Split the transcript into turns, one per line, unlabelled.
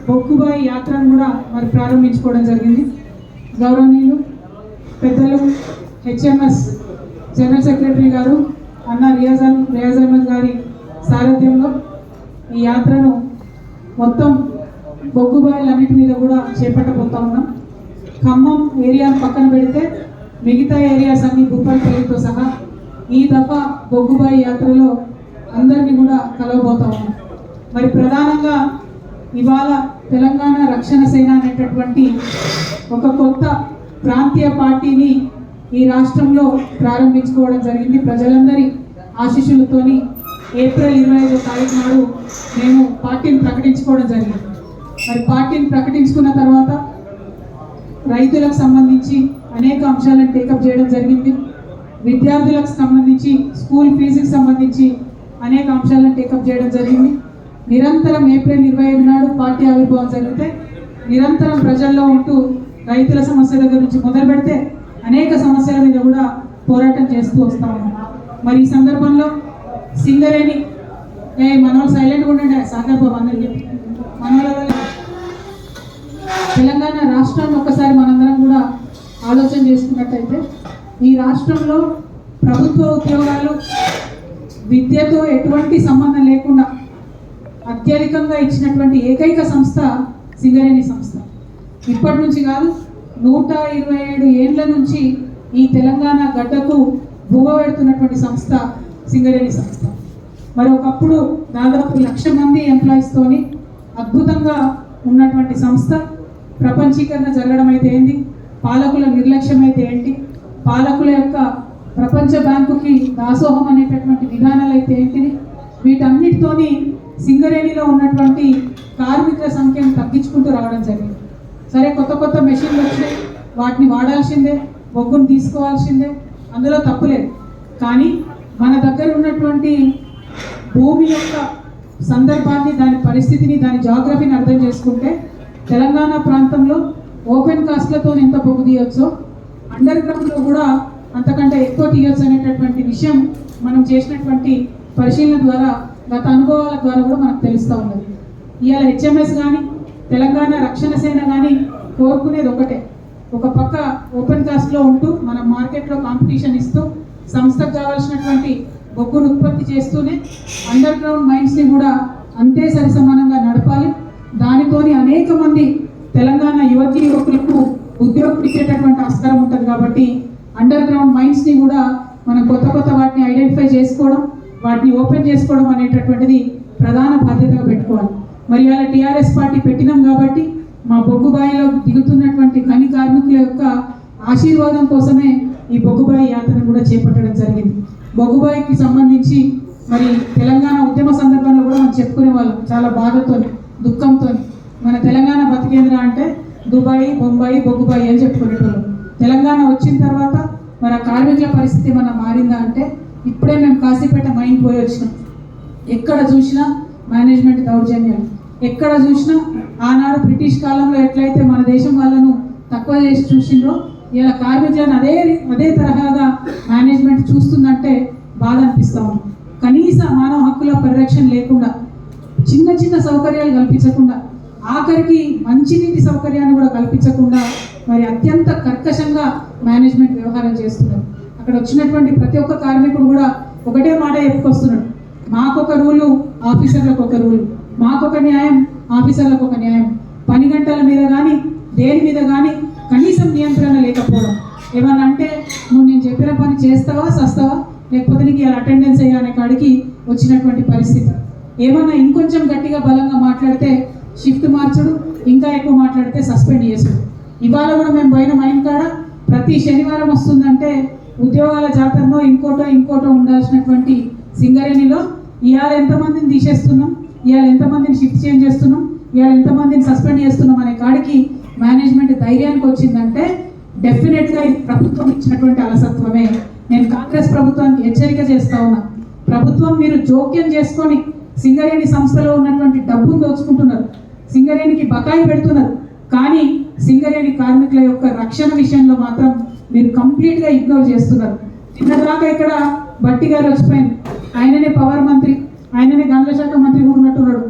బొగ్గుబాయి యాత్రను కూడా మరి ప్రారంభించుకోవడం జరిగింది. గౌరవనీయులు పెద్దలు హెచ్ఎంఎస్ జనరల్ సెక్రటరీ గారు అన్న రియాజ్ అహ్మద్ గారి సారథ్యంలో ఈ యాత్రను మొత్తం బొగ్గుబాయిలన్నిటి మీద కూడా చేపట్టబోతా ఉన్నాం. ఖమ్మం ఏరియాను పక్కన పెడితే మిగతా ఏరియాస్ అన్ని భూపాలపల్లితో సహా ఈ దఫా బొగ్గుబాయి యాత్రలో అందరినీ కూడా కలవబోతా ఉన్నాం. మరి ప్రధానంగా ఇవాళ తెలంగాణ రక్షణ సేన అనేటటువంటి ఒక కొత్త ప్రాంతీయ పార్టీని ఈ రాష్ట్రంలో ప్రారంభించుకోవడం జరిగింది. ప్రజలందరి ఆశీస్సులతోని ఏప్రిల్ 25వ తారీఖు నాడు మేము పార్టీని ప్రకటించుకోవడం జరిగింది. మరి పార్టీని ప్రకటించుకున్న తర్వాత రైతులకు సంబంధించి అనేక అంశాలను టేకప్ చేయడం జరిగింది. విద్యార్థులకు సంబంధించి స్కూల్ ఫీజుకి సంబంధించి అనేక అంశాలను టేకప్ చేయడం జరిగింది. నిరంతరం ఏప్రిల్ 25 నాడు పార్టీ ఆవిర్భావం జరిగితే నిరంతరం ప్రజల్లో ఉంటూ రైతుల సమస్యల గురించి మొదలు పెడితే అనేక సమస్యల మీద కూడా పోరాటం చేస్తూ వస్తా ఉన్నాం. మరి ఈ సందర్భంలో సింగరేణి మనోళ్ళు సైలెంట్గా ఉండండి, సాగర్ బాబు అందరికీ మనోళ్ళ తెలంగాణ రాష్ట్రాన్ని ఒక్కసారి మనందరం కూడా ఆలోచన చేసుకున్నట్టయితే ఈ రాష్ట్రంలో ప్రభుత్వ ఉద్యోగాలు విద్యతో ఎటువంటి సంబంధం లేకుండా అత్యధికంగా ఇచ్చినటువంటి ఏకైక సంస్థ సింగరేణి సంస్థ. ఇప్పటి నుంచి కాదు, 127 ఏళ్ల నుంచి ఈ తెలంగాణ గడ్డకు భూమ పెడుతున్నటువంటి సంస్థ సింగరేణి సంస్థ. మరి ఒకప్పుడు దాదాపు 1,00,000 మంది ఎంప్లాయీస్తోని అద్భుతంగా ఉన్నటువంటి సంస్థ ప్రపంచీకరణ జరగడం అయితే ఏంటి, పాలకుల నిర్లక్ష్యం అయితే ఏంటి, పాలకుల యొక్క ప్రపంచ బ్యాంకుకి దాసోహం అనేటటువంటి విధానాలు అయితే ఏంటిది, వీటన్నిటితోని సింగరేణిలో ఉన్నటువంటి కార్మికుల సంఖ్యను తగ్గించుకుంటూ రావడం జరిగింది. సరే, కొత్త కొత్త మెషిన్లు వచ్చినాయి, వాటిని వాడాల్సిందే, బొగ్గును తీసుకోవాల్సిందే, అందులో తప్పులేదు. కానీ మన దగ్గర ఉన్నటువంటి భూమి యొక్క సందర్భాన్ని, దాని పరిస్థితిని, దాని జాగ్రఫీని అర్థం చేసుకుంటే తెలంగాణ ప్రాంతంలో ఓపెన్ కాస్ట్లతో ఎంత బొగ్గు తీయొచ్చో అండర్ గ్రౌండ్లో కూడా అంతకంటే ఎక్కువ తీయొచ్చు అనేటటువంటి విషయం మనం చేసినటువంటి పరిశీలన ద్వారా, గత అనుభవాల ద్వారా కూడా మనకు తెలుస్తూ ఉన్నది. ఇవాళ హెచ్ఎంఎస్ కానీ తెలంగాణ రక్షణ సేన కానీ కోరుకునేది ఒకటే, ఒక పక్క ఓపెన్ కాస్ట్లో ఉంటూ మనం మార్కెట్లో కాంపిటీషన్ ఇస్తూ సంస్థకు కావాల్సినటువంటి బొగ్గును ఉత్పత్తి చేస్తూనే అండర్ గ్రౌండ్ మైన్స్ని కూడా అంతే సరిసమానంగా నడపాలి. దానితోని అనేక మంది తెలంగాణ యువతీ యువకులకు ఉద్యోగం ఇచ్చేటటువంటి ఆస్కారం ఉంటుంది. కాబట్టి అండర్ గ్రౌండ్ మైన్స్ని కూడా మనం కొత్త కొత్త వాటిని ఐడెంటిఫై చేసుకోవడం, వాటిని ఓపెన్ చేసుకోవడం అనేటటువంటిది ప్రధాన బాధ్యతగా పెట్టుకోవాలి. మరి ఇవాళ టీఆర్ఎస్ పార్టీ పెట్టినాం కాబట్టి మా బొగ్గుబాయిలో దిగుతున్నటువంటి ఖని కార్మికుల యొక్క ఆశీర్వాదం కోసమే ఈ బొగ్గుబాయి యాత్రను కూడా చేపట్టడం జరిగింది. బొగ్గుబాయికి సంబంధించి మరి తెలంగాణ ఉద్యమ సందర్భంలో కూడా మనం చెప్పుకునే వాళ్ళం చాలా బాధతో, దుఃఖంతో. మన తెలంగాణ బతికేంద్ర అంటే దుబాయ్, బొంబాయి, బొగ్గుబాయి అని చెప్పుకునేటోళ్ళం. తెలంగాణ వచ్చిన తర్వాత మన కార్మికుల పరిస్థితి మన మారిందా అంటే ఇప్పుడే మేము కాశీపేట మైన్ పోయి వచ్చినాం. ఎక్కడ చూసినా మేనేజ్మెంట్ దౌర్జన్యాలు, ఎక్కడ చూసినా ఆనాడు బ్రిటిష్ కాలంలో ఎట్లయితే మన దేశం వాళ్ళను తక్కువ చేసి చూసిండ్రో ఇలా కార్మికులను అదే తరహాగా మేనేజ్మెంట్ చూస్తుందంటే బాధ అనిపిస్తూ ఉంది. కనీస మానవ హక్కుల పరిరక్షణ లేకుండా, చిన్న చిన్న సౌకర్యాలు కల్పించకుండా, ఆఖరికి మంచినీటి సౌకర్యాన్ని కూడా కల్పించకుండా మరి అత్యంత కర్కశంగా మేనేజ్మెంట్ వ్యవహారం చేస్తున్నారు. అక్కడ వచ్చినటువంటి ప్రతి ఒక్క కార్మికుడు కూడా ఒకటే మాట చెప్పుకొస్తున్నాడు, మాకొక రూలు, ఆఫీసర్లకు ఒక రూలు, మాకొక న్యాయం, ఆఫీసర్లకు ఒక న్యాయం. పని గంటల మీద కానీ దేని మీద కానీ కనీసం నియంత్రణ లేకపోవడం. ఏమన్నా అంటే నువ్వు నేను చెప్పిన పని చేస్తావా సస్తావా, లేకపోతే నీకు ఇలా అటెండెన్స్ అయ్యా అనే కాడికి వచ్చినటువంటి పరిస్థితి. ఏమన్నా ఇంకొంచెం గట్టిగా బలంగా మాట్లాడితే షిఫ్ట్ మార్చుడు, ఇంకా ఎక్కువ మాట్లాడితే సస్పెండ్ చేసుడు. ఇవాళ కూడా మేము పోయిన మైన్ కాడ ప్రతి శనివారం వస్తుందంటే ఉద్యోగాల జాతరలో ఇంకోటో ఉండాల్సినటువంటి సింగరేణిలో ఇవాళ ఎంతమందిని తీసేస్తున్నాం, ఇవాళ ఎంతమందిని షిఫ్ట్ చేంజ్ చేస్తున్నాం, ఇవాళ ఎంతమందిని సస్పెండ్ చేస్తున్నాం అనే కాడికి మేనేజ్మెంట్ ధైర్యానికి వచ్చిందంటే డెఫినెట్గా ఇది ప్రభుత్వం ఇచ్చినటువంటి అలసత్వమే. నేను కాంగ్రెస్ ప్రభుత్వానికి హెచ్చరిక చేస్తా ఉన్నా, ప్రభుత్వం మీరు జోక్యం చేసుకొని సింగరేణి సంస్థలో ఉన్నటువంటి డబ్బును దోచుకుంటున్నారు, సింగరేణికి బకాయి పెడుతున్నారు. కానీ సింగరేణి కార్మికుల యొక్క రక్షణ విషయంలో మాత్రం మీరు కంప్లీట్గా ఇగ్నోర్ చేస్తున్నారు. నిన్నదాకా ఇక్కడ బట్టి గారు వచ్చిపోయింది, ఆయననే పవర్ మంత్రి, ఆయననే గనుల శాఖ మంత్రి కూడా ఉన్నట్టున్నాడు.